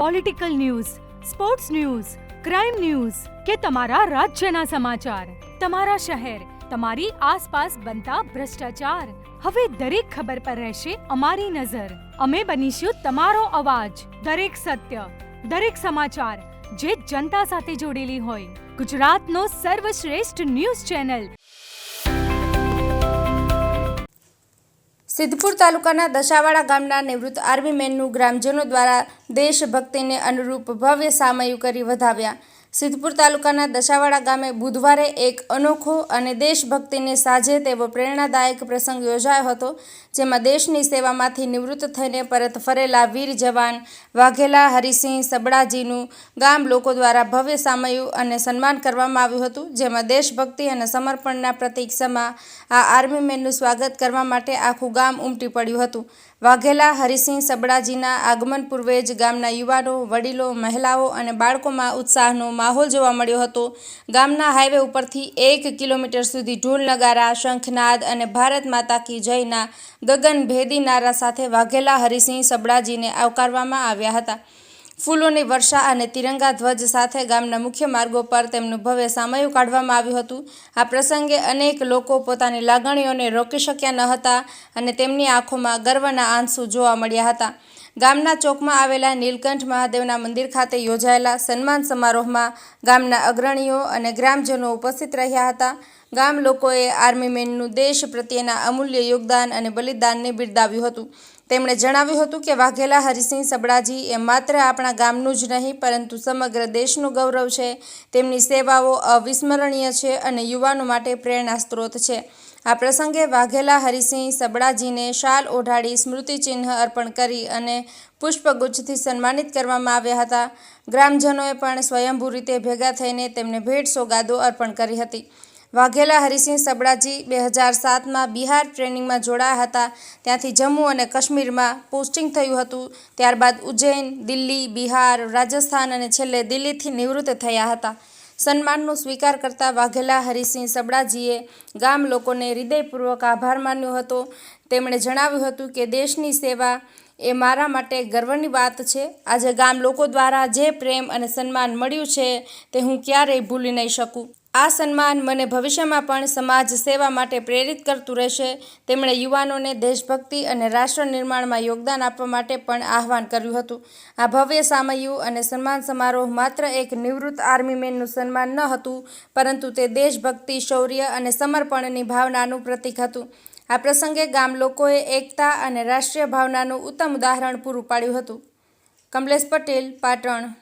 Political news, sports news, crime news કે તમારા રાજ્યના સમાચાર, તમારા શહેર, તમારી આસપાસ બનતા ભ્રષ્ટાચાર, હવે દરેક ખબર પર રહેશે અમારી નજર. અમે બનીશું તમારો અવાજ. દરેક સત્ય, દરેક સમાચાર જે જનતા સાથે જોડેલી હોય. ગુજરાતનો સર્વશ્રેષ્ઠ ન્યૂઝ ચેનલ. સિદ્ધપુર તાલુકાના દશાવાડા ગામના નિવૃત્ત આર્મી મેનનું ગ્રામજનો દ્વારા દેશભક્તિને અનુરૂપ ભવ્ય સામયિક કરી વધાવ્યા. સિદ્ધપુર તાલુકાના દશાવાડા ગામે બુધવારે એક અનોખો અને દેશભક્તિને સાજે તેવો પ્રેરણાદાયક પ્રસંગ યોજાયો હતો, જેમાં દેશની સેવામાંથી નિવૃત્ત થઈને પરત ફરેલા વીર જવાન વાઘેલા હરિસિંહ સબડાજીનું ગામ લોકો દ્વારા ભવ્ય સામયિક અને સન્માન કરવામાં આવ્યું હતું, જેમાં દેશભક્તિ અને સમર્પણના પ્રતીક સમા આ આર્મી મેનનું સ્વાગત કરવા માટે આખું ગામ ઉમટી પડ્યું હતું. વાઘેલા હરિસિંહ સબડાજીના આગમન પૂર્વે જ ગામના યુવાનો, વડીલો, મહિલાઓ અને બાળકોમાં ઉત્સાહનો માહોલ જોવા મળ્યો હતો. ગામના હાઈવે ઉપરથી 1 કિલોમીટર સુધી ઢોલ નગારા, શંખનાદ અને ભારત માતા કી જયના ગગનભેદી નારા સાથે વાઘેલા હરિસિંહ સબડાજીને આવકારવામાં આવ્યા હતા. ફૂલોની વર્ષા અને તિરંગા ધ્વજ સાથે ગામના મુખ્ય માર્ગો પર તેમનું ભવ્ય સામયિક કાઢવામાં આવ્યું હતું. આ પ્રસંગે અનેક લોકો પોતાની લાગણીઓને રોકી શક્યા ન હતા અને તેમની આંખોમાં ગર્વના આંસુ જોવા મળ્યા હતા. ગામના ચોકમાં આવેલા નીલકંઠ મહાદેવના મંદિર ખાતે યોજાયેલા સન્માન સમારોહમાં ગામના અગ્રણીઓ અને ગ્રામજનો ઉપસ્થિત રહ્યા હતા. ગામ લોકોએ આર્મી મેનનું દેશ પ્રત્યેના અમૂલ્ય યોગદાન અને બલિદાનને બિરદાવ્યું હતું. તેમણે જણાવ્યું હતું કે વાઘેલા હરિસિંહ સબડાજી એ માત્ર આપણા ગામનું જ નહીં પરંતુ સમગ્ર દેશનું ગૌરવ છે. તેમની સેવાઓ અવિસ્મરણીય છે અને યુવાનો માટે પ્રેરણા સ્ત્રોત છે. આ પ્રસંગે વાઘેલા હરિસિંહ સબડાજીને શાલ ઓઢાડી સ્મૃતિચિહ્ન અર્પણ કરી અને પુષ્પગુચ્છથી સન્માનિત કરવામાં આવ્યા હતા. ગ્રામજનોએ પણ સ્વયંભૂ રીતે ભેગા થઈને તેમને ભેટ સોગાદો અર્પણ કરી હતી. વાઘેલા હરિસિંહ સબડાજી 2007માં બિહાર ટ્રેનિંગમાં જોડાયા હતા. ત્યાંથી જમ્મુ અને કાશ્મીરમાં પોસ્ટિંગ થયું હતું. ત્યારબાદ ઉજ્જૈન, દિલ્હી, બિહાર, રાજસ્થાન અને છેલ્લે દિલ્હીથી નિવૃત્ત થયા હતા. સન્માનનો સ્વીકાર કરતા વાઘેલા હરિસિંહ સબડાજીએ ગામ લોકોને હૃદયપૂર્વક આભાર માન્યો હતો. તેમણે જણાવ્યું હતું કે દેશની સેવા એ મારા માટે ગર્વની વાત છે. આજે ગામ લોકો દ્વારા જે પ્રેમ અને સન્માન મળ્યું છે તે હું ક્યારેય ભૂલી નહીં શકું. આ સન્માન મને ભવિષ્યમાં પણ સમાજ સેવા માટે પ્રેરિત કરતું રહેશે. તેમણે યુવાનોને દેશભક્તિ અને રાષ્ટ્ર નિર્માણમાં યોગદાન આપવા માટે પણ આહવાન કર્યું હતું. આ ભવ્ય સામયિક અને સન્માન સમારોહ માત્ર એક નિવૃત્ત આર્મી મેનનું સન્માન ન હતું, પરંતુ તે દેશભક્તિ, શૌર્ય અને સમર્પણની ભાવનાનું પ્રતીક હતું. આ પ્રસંગે ગામ લોકોએ એકતા અને રાષ્ટ્રીય ભાવનાનું ઉત્તમ ઉદાહરણ પૂરું પાડ્યું હતું. કમલેશ પટેલ, પાટણ.